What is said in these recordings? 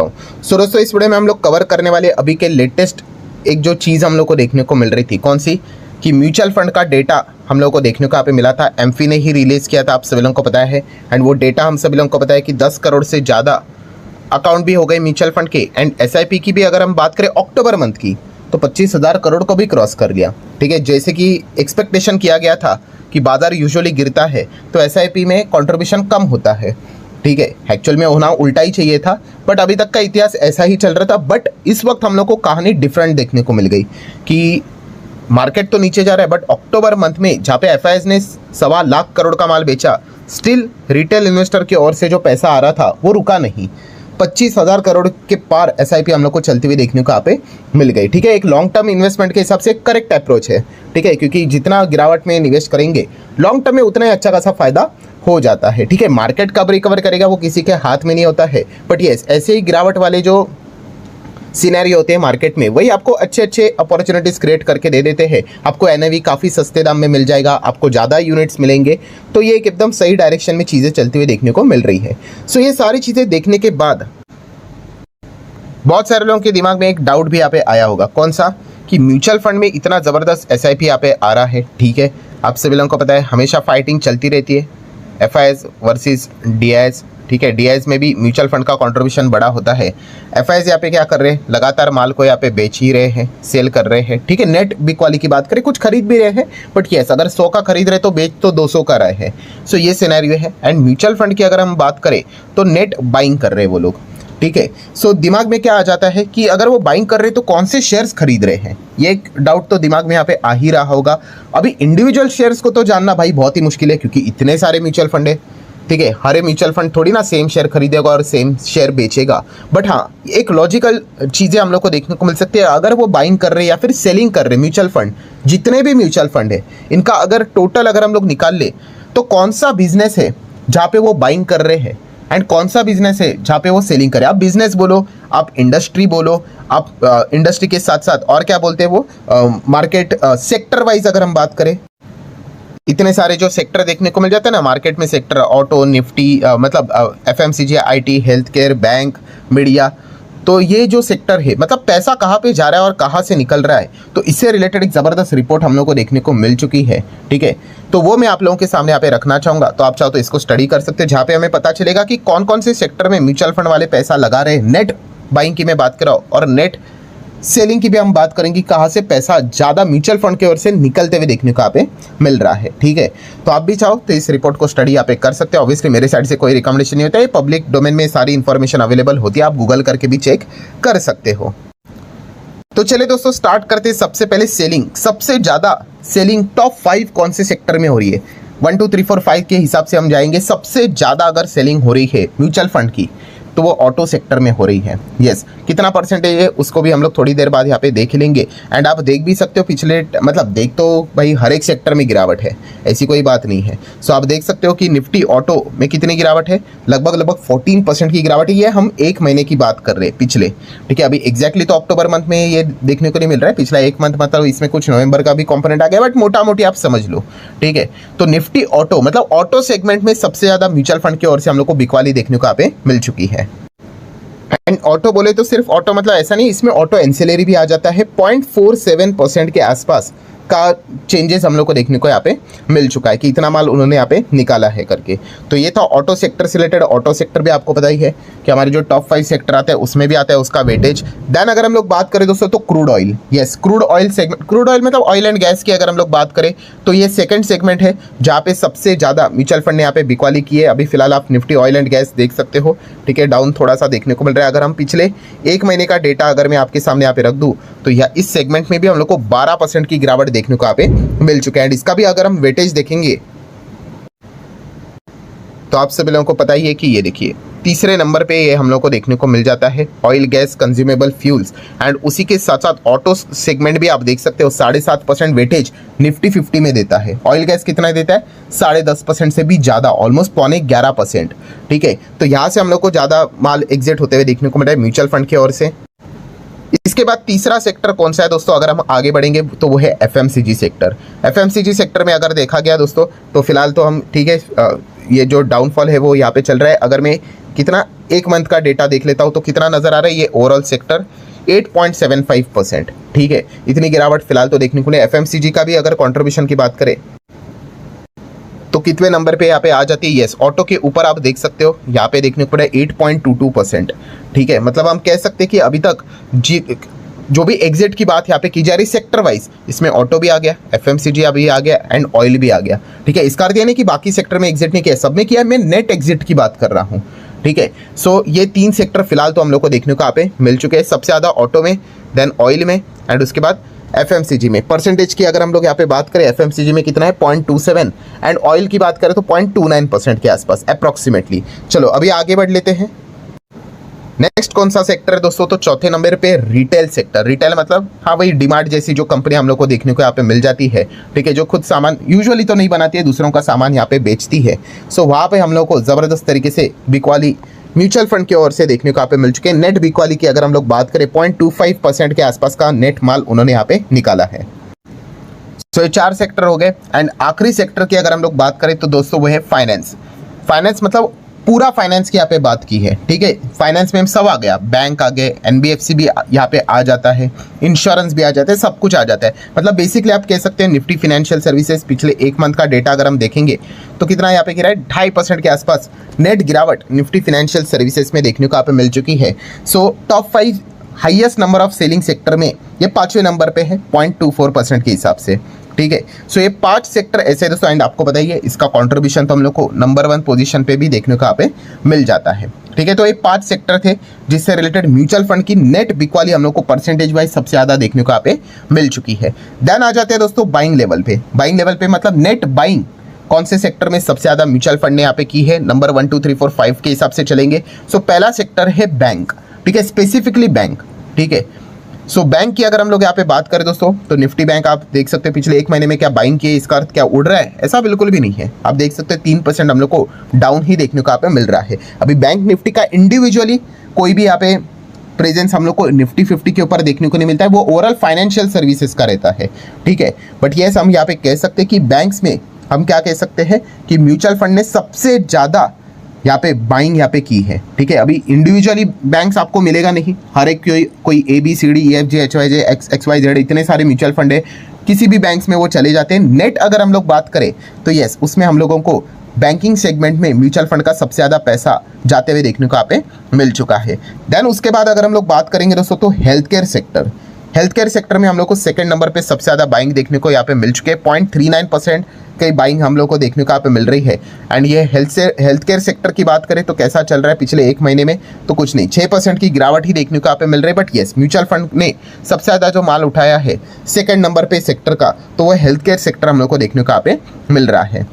सो दोस्तों इस वीडियो में हम लोग कवर करने वाले अभी के लेटेस्ट एक जो चीज़ हम लोग को देखने को मिल रही थी, कौन सी कि म्यूचुअल फंड का डेटा हम लोग को देखने को यहाँ पे मिला था। एमफी ने ही रिलीज़ किया था, आप सभी लोगों को पता है। एंड वो डेटा हम सभी लोगों को पता है कि 10 करोड़ से ज़्यादा अकाउंट भी हो गए म्यूचुअल फंड के। एंड एसआईपी की भी अगर हम बात करें अक्टूबर मंथ की तो 25,000 करोड़ को भी क्रॉस कर लिया। ठीक है, जैसे कि एक्सपेक्टेशन किया गया था कि बाजार यूजुअली गिरता है तो एसआईपी में कंट्रीब्यूशन कम होता है। ठीक है, एक्चुअल में होना उल्टा ही चाहिए था, बट अभी तक का इतिहास ऐसा ही चल रहा था। बट इस वक्त हम लोग को कहानी डिफरेंट देखने को मिल गई कि मार्केट तो नीचे जा रहा है, बट अक्टूबर मंथ में जहाँ पे एफआईआई ने 1.25 लाख करोड़ का माल बेचा, स्टिल रिटेल इन्वेस्टर की ओर से जो पैसा आ रहा था वो रुका नहीं। 25,000 करोड़ के पार एसआईपी हम लोग को चलती हुई देखने को यहाँ पे मिल गई। ठीक है, एक लॉन्ग टर्म इन्वेस्टमेंट के हिसाब से करेक्ट अप्रोच है। ठीक है, क्योंकि जितना गिरावट में इन्वेस्ट करेंगे लॉन्ग टर्म में उतना ही अच्छा खासा फायदा हो जाता है। ठीक है, मार्केट कब रिकवर करेगा वो किसी के हाथ में नहीं होता है, बट यस ऐसे ही गिरावट वाले जो सिनेरियो होते हैं मार्केट में वही आपको अच्छे अच्छे अपॉर्चुनिटीज क्रिएट करके दे देते हैं। आपको एनएवी काफ़ी सस्ते दाम में मिल जाएगा, आपको ज़्यादा यूनिट्स मिलेंगे। तो ये एक एकदम सही डायरेक्शन में चीज़ें चलती हुई देखने को मिल रही है। सो ये सारी चीज़ें देखने के बाद बहुत सारे लोगों के दिमाग में एक डाउट भी यहाँ पे आया होगा, कौन सा कि म्यूचुअल फंड में इतना ज़बरदस्त एसआईपी यहाँ पे आ रहा है। ठीक है, आप सभी लोगों को पता है हमेशा फाइटिंग चलती रहती है, एफआईआईज वर्सेस डीआईएज। ठीक है, डीआईएज में भी म्यूचुअल फंड का कंट्रीब्यूशन बड़ा होता है। एफआईआईज यहाँ पे क्या कर रहे हैं, लगातार माल को यहाँ पे बेच ही रहे हैं, सेल कर रहे हैं। ठीक है, नेट बिक वाली की बात करें, कुछ खरीद भी रहे हैं, बट यस अगर 100 का खरीद रहे तो बेच तो 200 का रहे हैं। सो ये सिनेरियो है। एंड म्यूचुअल फंड की अगर हम बात करें तो नेट बाइंग कर रहे हैं वो लोग। ठीक है, सो दिमाग में क्या आ जाता है कि अगर वो बाइंग कर रहे तो कौन से शेयर्स खरीद रहे हैं, ये एक डाउट तो दिमाग में यहाँ पे आ ही रहा होगा। अभी इंडिविजुअल शेयर्स को तो जानना भाई बहुत ही मुश्किल है, क्योंकि इतने सारे म्यूचुअल फंड है। ठीक है, हर एक म्यूचुअल फंड थोड़ी ना सेम शेयर खरीदेगा और सेम शेयर बेचेगा, बट हाँ एक लॉजिकल चीज़ें हम लोग को देखने को मिल सकती है। अगर वो बाइंग कर रहे हैं या फिर सेलिंग कर रहे हैं म्यूचुअल फंड, जितने भी म्यूचुअल फंड है इनका अगर टोटल अगर हम लोग निकाल ले तो कौन सा बिजनेस है जहाँ पे वो बाइंग कर रहे हैं एंड कौन सा बिजनेस है जहाँ पे वो सेलिंग करे। आप बिजनेस बोलो, आप इंडस्ट्री बोलो, आप इंडस्ट्री के साथ साथ और क्या बोलते हैं वो मार्केट सेक्टर वाइज अगर हम बात करें, इतने सारे जो सेक्टर देखने को मिल जाते हैं ना मार्केट में, सेक्टर ऑटो, निफ्टी, मतलब FMCG, IT, health care, bank, media. तो ये जो सेक्टर है मतलब पैसा कहाँ पे जा रहा है और कहाँ से निकल रहा है, तो इससे रिलेटेड एक ज़बरदस्त रिपोर्ट हम लोग को देखने को मिल चुकी है। ठीक है, तो वो मैं आप लोगों के सामने यहाँ पे रखना चाहूँगा। तो आप चाहो तो इसको स्टडी कर सकते हैं, जहाँ पे हमें पता चलेगा कि कौन कौन से सेक्टर में म्यूचुअल फंड वाले पैसा लगा रहे हैं। नेट बाइंग की मैं बात कर रहा हूँ और नेट सेलिंग की भी हम बात करेंगे, कहाँ से पैसा ज़्यादा म्यूचुअल फंड की ओर से निकलते हुए देखने को यहाँ पे मिल रहा है। ठीक है, तो आप भी चाहो तो इस रिपोर्ट को स्टडी यहाँ पे कर सकते हैं। ऑब्वियसली मेरे साइड से कोई रिकमेंडेशन नहीं होता है, पब्लिक डोमेन में सारी इन्फॉर्मेशन अवेलेबल होती है, आप गूगल करके भी चेक कर सकते हो। तो चले दोस्तों स्टार्ट करते हैं। सबसे पहले सेलिंग, सबसे ज़्यादा सेलिंग टॉप 5 कौन से सेक्टर में हो रही है, 1 2 3 4 5 के हिसाब से हम जाएंगे। सबसे ज़्यादा अगर सेलिंग हो रही है म्यूचुअल फंड की तो वो ऑटो सेक्टर में हो रही है। यस, कितना परसेंटेज है उसको भी हम लोग थोड़ी देर बाद यहाँ पे देख लेंगे। एंड आप देख भी सकते हो पिछले, मतलब देख तो भाई हर एक सेक्टर में गिरावट है, ऐसी कोई बात नहीं है। सो आप देख सकते हो कि निफ्टी ऑटो में कितनी गिरावट है, लगभग 14% की गिरावट है। ये हम एक महीने की बात कर रहे हैं पिछले। ठीक है, अभी एग्जैक्टली तो अक्टूबर मंथ में ये देखने को नहीं मिल रहा है, पिछला एक मंथ मतलब इसमें कुछ नवंबर का भी कंपोनेंट आ गया, बट मोटा मोटी आप समझ लो। ठीक है, तो निफ्टी ऑटो मतलब ऑटो सेगमेंट में सबसे ज़्यादा म्यूचुअल फंड की ओर से हम लोग को बिकवाली देखने को यहाँ पे मिल चुकी है। एंड ऑटो बोले तो सिर्फ ऑटो मतलब ऐसा नहीं, इसमें ऑटो एंसिलरी भी आ जाता है। 0.47% के आसपास का चेंजेस हम लोग को देखने को यहाँ पे मिल चुका है कि इतना माल उन्होंने यहाँ पे निकाला है करके। तो ये था ऑटो सेक्टर से रिलेटेड। ऑटो सेक्टर भी आपको पता ही है कि हमारे जो टॉप 5 सेक्टर आते हैं उसमें भी आता है उसका वेटेज। देन अगर हम लोग बात करें दोस्तों तो crude oil, yes crude oil segment, crude oil मतलब ऑयल एंड गैस की अगर हम लोग बात करें तो ये सेकंड सेगमेंट है जहाँ पे सबसे ज़्यादा म्यूचुअल फंड ने यहाँ पे बिकवाली की है। अभी फिलहाल आप निफ्टी ऑयल एंड गैस देख सकते हो। ठीक है, डाउन थोड़ा सा देखने को मिल रहा है। अगर हम पिछले एक महीने का डेटा अगर मैं आपके सामने यहाँ पे रख दूँ तो यह इस सेगमेंट में भी हम लोग को 12% की गिरावट देखने को यहाँ पे मिल चुका है। एंड इसका भी अगर हम वेटेज देखेंगे तो आप सभी लोगों को पता ही है कि ये देखिए तीसरे नंबर पे ये हम लोग को देखने को मिल जाता है oil gas consumable fuels. And उसी के साथ साथ ऑटो सेगमेंट भी आप देख सकते हो 7.5% वेटेज निफ्टी 50 में देता है। ऑयल गैस कितना देता है, 10.5% से भी ज़्यादा, ऑलमोस्ट 11%। ठीक है, तो यहाँ से हम लोग को ज़्यादा माल एग्जिट होते हुए देखने को मिल रहा है म्यूचुअल फंड की ओर से। इसके बाद तीसरा सेक्टर कौन सा है दोस्तों, अगर हम आगे बढ़ेंगे तो वो है एफएमसीजी सेक्टर। एफएमसीजी सेक्टर में अगर देखा गया दोस्तों तो फिलहाल तो हम ठीक है, ये जो डाउनफॉल है वो यहाँ पे चल रहा है। अगर मैं कितना, एक मंथ का डेटा देख लेता हूँ तो कितना नजर आ रहा है, ये ओवरऑल सेक्टर 8.75%, ठीक है। इतनी गिरावट फिलहाल तो देखने को नहीं। एफएमसीजी का भी अगर कंट्रीब्यूशन की बात करें तो कितने नंबर पे यहाँ पे आ जाती है, यस ऑटो के ऊपर आप देख सकते हो, यहाँ पे देखने को पड़ा 8.22%, ठीक है। मतलब हम कह सकते हैं कि अभी तक जो भी एग्जिट की बात यहाँ पे की जा रही सेक्टर वाइज, इसमें ऑटो भी आ गया, एफएमसीजी अभी आ गया एंड ऑयल भी आ गया, ठीक है। इसका अर्थ ये नहीं कि बाकी सेक्टर में एग्जिट नहीं किया, सब में किया, मैं नेट एग्जिट की बात कर रहा हूँ, ठीक है। सो ये 3 सेक्टर फिलहाल तो हम लोग को देखने को यहाँ पे मिल चुके हैं, सबसे ज़्यादा ऑटो में, देन ऑयल में एंड उसके बाद एफएमसीजी में। परसेंटेज की अगर हम लोग यहाँ पे बात करें, एफएमसीजी में कितना है 0.27 एंड ऑयल की बात करें तो 0.29% के आसपास अप्रॉक्सीमेटली। चलो अभी आगे बढ़ लेते हैं। नेक्स्ट कौन सा सेक्टर है दोस्तों, तो चौथे नंबर पे रिटेल सेक्टर। रिटेल मतलब हाँ वही डीमार्ट जैसी जो कंपनी हम लोग को देखने को यहाँ पे मिल जाती है, ठीक है, जो खुद सामान यूजुअली तो नहीं बनाती है, दूसरों का सामान यहाँ पे बेचती है। सो वहाँ पे हम लोग को ज़बरदस्त तरीके से बिकवाली म्यूचुअल फंड की ओर से देखने को यहाँ पे मिल चुके हैं। नेट बिकवाली की अगर हम लोग बात करें 0.25% के आसपास का नेट माल उन्होंने यहाँ पे निकाला है। सो ये 4 सेक्टर हो गए एंड आखिरी सेक्टर की अगर हम लोग बात करें तो दोस्तों वो है फाइनेंस। फाइनेंस मतलब पूरा फाइनेंस की यहाँ पे बात की है, ठीक है। फाइनेंस में सब आ गया, बैंक आ गए, एनबीएफसी भी यहाँ पे आ जाता है, इंश्योरेंस भी आ जाता है, सब कुछ आ जाता है। मतलब बेसिकली आप कह सकते हैं निफ्टी फाइनेंशियल सर्विसेज पिछले 1 मंथ का डेटा अगर हम देखेंगे तो कितना यहाँ पे गिरा है, 2.5% के आसपास नेट गिरावट निफ्टी फाइनेंशियल सर्विसेज में देखने को यहाँ पे मिल चुकी है। So top 5 highest number of selling sector में ये 5वें नंबर पे है 0.24% के हिसाब से, ठीक है। सो ये 5 सेक्टर ऐसे दोस्तों, एंड आपको बताइए इसका कंट्रीब्यूशन तो हम लोग को नंबर 1 पोजीशन पे भी देखने को यहाँ पे मिल जाता है, ठीक है। तो ये 5 सेक्टर थे जिससे रिलेटेड म्यूचुअल फंड की नेट बिकवाली हम लोग को परसेंटेज वाइज सबसे ज़्यादा देखने को यहाँ पे मिल चुकी है। देन आ जाते हैं दोस्तों बाइंग लेवल पे। बाइंग लेवल पे मतलब नेट बाइंग कौन से सेक्टर में सबसे ज़्यादा म्यूचुअल फंड ने यहाँ पे की है, नंबर 1 2 3 4 5 के हिसाब से चलेंगे। सो पहला सेक्टर है बैंक, ठीक है, स्पेसिफिकली बैंक, ठीक है। सो बैंक की अगर हम लोग यहाँ पे बात करें दोस्तों तो निफ्टी बैंक आप देख सकते हैं पिछले 1 महीने में क्या बाइंग किए, इसका अर्थ क्या उड़ रहा है, ऐसा बिल्कुल भी नहीं है। आप देख सकते हैं 3% हम लोग को डाउन ही देखने को यहाँ पे मिल रहा है। अभी बैंक निफ्टी का इंडिविजुअली कोई भी यहाँ पे प्रेजेंस हम लोग को निफ्टी 50 के ऊपर देखने को नहीं मिलता है, वो ओवरऑल फाइनेंशियल सर्विसेज का रहता है, ठीक है। बट येस हम यहाँ पे कह सकते हैं कि बैंक्स में हम क्या कह सकते हैं कि म्यूचुअल फंड ने सबसे ज़्यादा यहाँ पे बाइंग यहाँ पे की है, ठीक है। अभी इंडिविजुअली बैंक्स आपको मिलेगा नहीं, हर एक कोई ABCD EFG HYJ XYZ इतने सारे म्यूचुअल फंड है, किसी भी बैंक्स में वो चले जाते हैं। नेट अगर हम लोग बात करें तो यस उसमें हम लोगों को बैंकिंग सेगमेंट में म्यूचुअल फंड का सबसे ज़्यादा पैसा जाते हुए देखने को यहाँ पे मिल चुका है। देन उसके बाद अगर हम लोग बात करेंगे दोस्तों तो health care sector. Health care sector में हम लोग को सेकंड नंबर पे सबसे ज़्यादा बाइंग देखने को यहाँ पे मिल चुके हैं, 0.39% की बाइंग हम लोग को देखने को यहाँ पे मिल रही है। एंड ये हेल्थ केयर सेक्टर की बात करें तो कैसा चल रहा है पिछले 1 महीने में, तो कुछ नहीं, 6% की गिरावट ही देखने को यहाँ पे मिल रही है। बट येस म्यूचुअल फंड ने सबसे ज़्यादा जो माल उठाया है सेकंड नंबर पे सेक्टर का, तो वो हेल्थ केयर सेक्टर हम लोग को देखने को यहाँ पे मिल रहा है।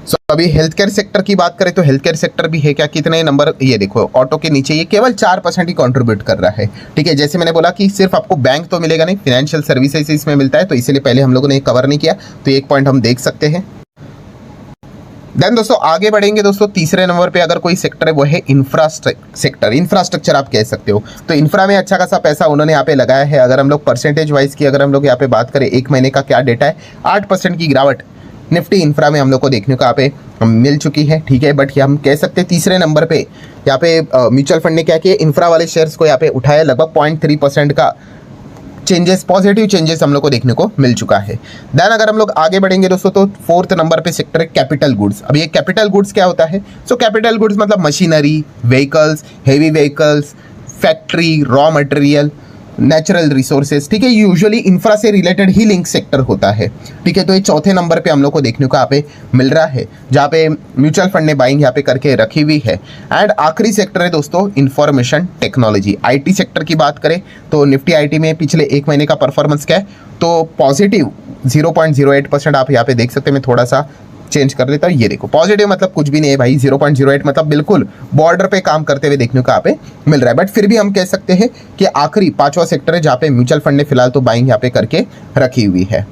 सो अभी हेल्थ केयर सेक्टर की बात करें तो हेल्थ केयर सेक्टर भी है क्या, कितने नंबर, ये देखो ऑटो के नीचे ये केवल 4% ही कंट्रीब्यूट कर रहा है, ठीक है। जैसे मैंने बोला कि सिर्फ आपको बैंक तो मिलेगा नहीं, फाइनेंशियल सर्विसेज इसमें मिलता है, तो इसीलिए पहले हम लोगों ने कवर नहीं किया, तो एक पॉइंट हम देख सकते हैं। देन दोस्तों आगे बढ़ेंगे दोस्तों, तीसरे नंबर पे अगर कोई सेक्टर है वो है इंफ्रास्ट्रक्चर। इंफ्रास्ट्रक्चर आप कह सकते हो, तो इंफ्रा में अच्छा खासा पैसा उन्होंने यहाँ पे लगाया है। अगर हम लोग परसेंटेज वाइज की अगर हम लोग यहाँ पे बात करें 1 महीने का क्या डेटा है, 8% की गिरावट निफ्टी इंफ्रा में हम लोग को देखने को यहाँ पे मिल चुकी है, ठीक है। बट हम कह सकते हैं तीसरे नंबर पे यहाँ पे म्यूचुअल फंड ने क्या किया, इंफ्रा वाले शेयर्स को यहाँ पे उठाया, लगभग 0.3% का चेंजेस, पॉजिटिव चेंजेस हम लोग को देखने को मिल चुका है। देन अगर हम लोग आगे बढ़ेंगे दोस्तों तो 4th नंबर पे सेक्टर है कैपिटल गुड्स। अब ये कैपिटल गुड्स क्या होता है, सो कैपिटल गुड्स मतलब machinery, vehicles, heavy vehicles, factory, raw material, natural resources, ठीक है। यूजुअली इंफ्रा से रिलेटेड ही लिंक सेक्टर होता है, ठीक है। तो ये 4थे नंबर पे हम लोग को देखने को यहाँ पे मिल रहा है, जहाँ पे म्यूचुअल फंड ने बाइंग यहाँ पे करके रखी हुई है। एंड आखिरी सेक्टर है दोस्तों इंफॉर्मेशन टेक्नोलॉजी। IT सेक्टर की बात करें तो निफ्टी IT में पिछले 1 महीने का परफॉर्मेंस क्या है, तो पॉजिटिव 0.08% आप यहाँ पे देख सकते हैं। मैं थोड़ा सा चेंज कर लेता हूँ, ये देखो पॉजिटिव मतलब कुछ भी नहीं है भाई, 0.08 मतलब बिल्कुल बॉर्डर पे काम करते हुए देखने को यहाँ पे मिल रहा है। बट फिर भी हम कह सकते हैं कि आखिरी 5वां सेक्टर है जहाँ पे म्यूचुअल फंड ने फिलहाल तो बाइंग यहाँ पे करके रखी हुई है।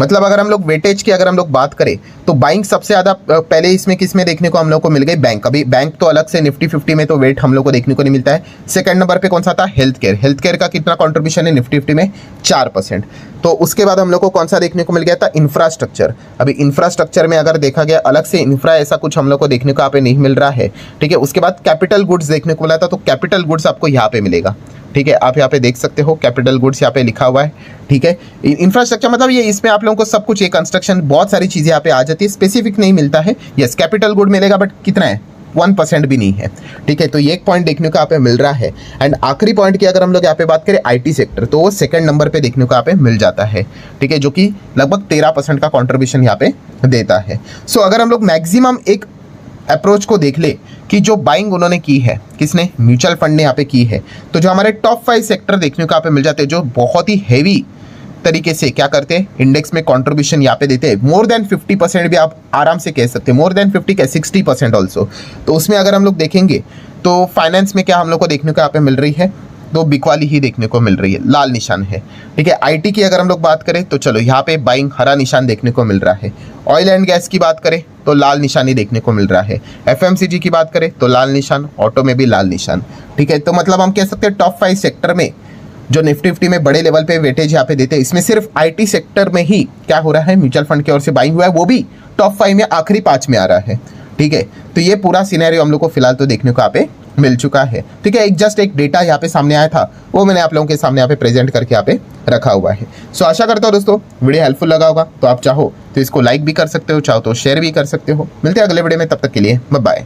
मतलब अगर हम लोग वेटेज की अगर हम लोग बात करें तो बाइंग सबसे ज़्यादा पहले इसमें किसमें देखने को हम लोग को मिल गई, बैंक। अभी बैंक तो अलग से निफ्टी 50 में तो वेट हम लोग को देखने को नहीं मिलता है। सेकंड नंबर पे कौन सा था, हेल्थ केयर। हेल्थ केयर का कितना कॉन्ट्रीब्यूशन है निफ्टी 50 में, 4%। तो उसके बाद हम लोग को कौन सा देखने को मिल गया था, इंफ्रास्ट्रक्चर। अभी इंफ्रास्ट्रक्चर में अगर देखा गया अलग से इंफ्रा ऐसा कुछ हम लोग को देखने को यहाँ पे नहीं मिल रहा है, ठीक है। उसके बाद कैपिटल गुड्स देखने को मिला था, तो कैपिटल गुड्स आपको यहाँ पे मिलेगा, ठीक है। आप यहाँ पे देख सकते हो कैपिटल गुड्स यहाँ पे लिखा हुआ है, ठीक है। इंफ्रास्ट्रक्चर मतलब ये इसमें आप लोगों को सब कुछ, ये कंस्ट्रक्शन बहुत सारी चीज़ें यहाँ पे आ जाती है, स्पेसिफिक नहीं मिलता है। यस, कैपिटल गुड मिलेगा बट कितना है, 1% भी नहीं है, ठीक है। तो ये एक पॉइंट देखने को यहाँ पे मिल रहा है। एंड आखिरी पॉइंट की अगर हम लोग यहाँ पे बात करें आईटी सेक्टर, तो वो सेकंड नंबर पे देखने को यहाँ पे मिल जाता है, ठीक है, जो कि लगभग 13% का कॉन्ट्रीब्यूशन यहाँ पे देता है। सो अगर हम लोग मैक्सिमम एक अप्रोच को देख ले कि जो बाइंग उन्होंने की है, किसने, म्यूचुअल फंड ने यहाँ पे की है, तो जो हमारे टॉप 5 सेक्टर देखने को यहाँ पे मिल जाते हैं, जो बहुत ही हैवी तरीके से क्या करते हैं, इंडेक्स में कंट्रीब्यूशन यहाँ पे देते हैं। मोर देन 50% भी आप आराम से कह सकते हैं, मोर देन 50 क्या 60% ऑल्सो। तो उसमें अगर हम लोग देखेंगे तो फाइनेंस में क्या हम लोग को देखने को यहाँ पे मिल रही है, तो बिकवाली ही देखने को मिल रही है, लाल निशान है, ठीक है। आईटी की अगर हम लोग बात करें तो चलो यहाँ पे बाइंग हरा निशान देखने को मिल रहा है। ऑयल एंड गैस की बात करें तो लाल निशान ही देखने को मिल रहा है। एफएमसीजी की बात करें तो लाल निशान, ऑटो में भी लाल निशान, ठीक है। तो मतलब हम कह सकते हैं टॉप 5 सेक्टर में जो निफ्टी 50 में बड़े लेवल पे वेटेज यहाँ पे देते हैं, इसमें सिर्फ आईटी सेक्टर में ही क्या हो रहा है, म्यूचुअल फंड की ओर से बाइंग हुआ है, वो भी टॉप 5 में आखिरी 5 में आ रहा है, ठीक है। तो ये पूरा सिनेरियो हम लोग को फिलहाल तो देखने को यहाँ पे मिल चुका है, ठीक है। जस्ट एक डेटा यहाँ पे सामने आया था, वो मैंने आप लोगों के सामने यहाँ पे प्रेजेंट करके यहाँ पे रखा हुआ है। सो आशा करता हूँ दोस्तों वीडियो हेल्पफुल लगा होगा। तो आप चाहो तो इसको लाइक भी कर सकते हो, चाहो तो शेयर भी कर सकते हो। मिलते हैं अगले वीडियो में, तब तक के लिए बाय बाय।